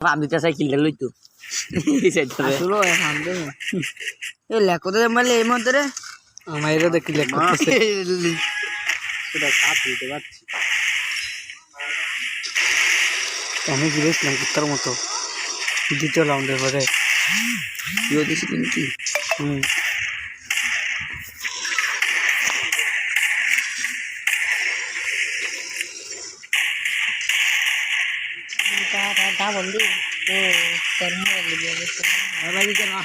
আমি তো চাই কিলটা লইতো আসলে সামনে এ লেখো তো মানে এই মধ্যে আমারও দেখি লেখ করতেছে সেটা সাপ দিতে পারছি আমি গিয়েছিলাম কুত্তার মতো দ্বিতীয় রাউন্ডের পরে তুইও দিছি কি হুম ডাবল দি ও তোর মোবাইল দিয়ে দিতে ভাই দিতে না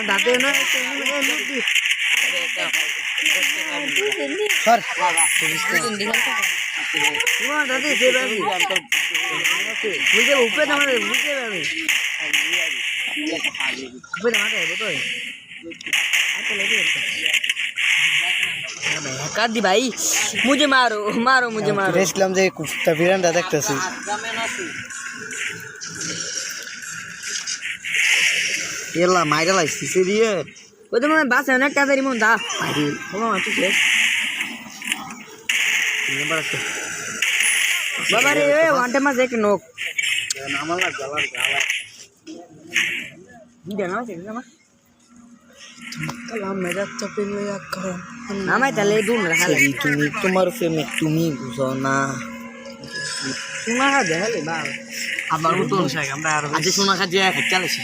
দাঁতে না সর তোমার দাদি সে বাবু বুঝে উপরে আমাদের বুঝে যাবে উপরে মাঠে তো कर दी भाई मुझे मारो मारो मुझे मारो গিয়েছিলাম যে কুত্তা বিরানটা দেখতেছি এলা মাইরা লাইছি সিরিয়ে वो तो मैं बात है ना क्या तेरी मुंह था अरे वो मत चुके बाबा रे वांटे में देख नोक নামালা জালার গালা ये ना चल ना কালাম মেরা চপে লয়া করো ना मैं चले दूर रहा ले তুমি তোমার প্রেমে তুমি বুঝো না तुम्हारा देख ले बाबा আমার মতো আমরা আর আজ সোনা খাজে চালাইছি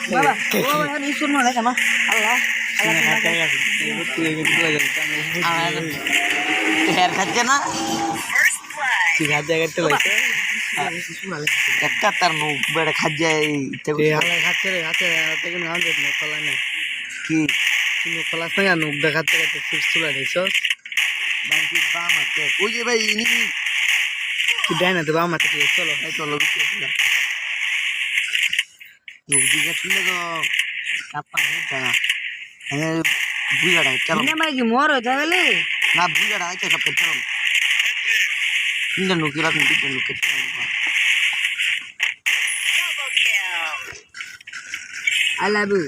बाबा वो यार इस सुन ना कमा अल्लाह হের খাচ্ছে না হাত জায়গাতে লাগছে একটা তার মুখ বেড়ে খাজে এই হালে খাচ্ছে রে হাতে হাতে কোনো হাত না ফলা না কি তুমি ফলা না নুক দেখাতে দেখাতে চিপস তুলে দিছো বাঙ্কি বাম আছে ওই যে ভাই ইনি কি ডাইনা তো বাম হাতে চলো এই চলো মুখ দিকে তুলে তো কাপা নেই জানা হ্যাঁ বুঝাটা চলো ना मैं की मोर होता है ले না বুঝাটা আছে সব চলো তিনটা নুকি রাখুন তিনটা নুকি आई लव यू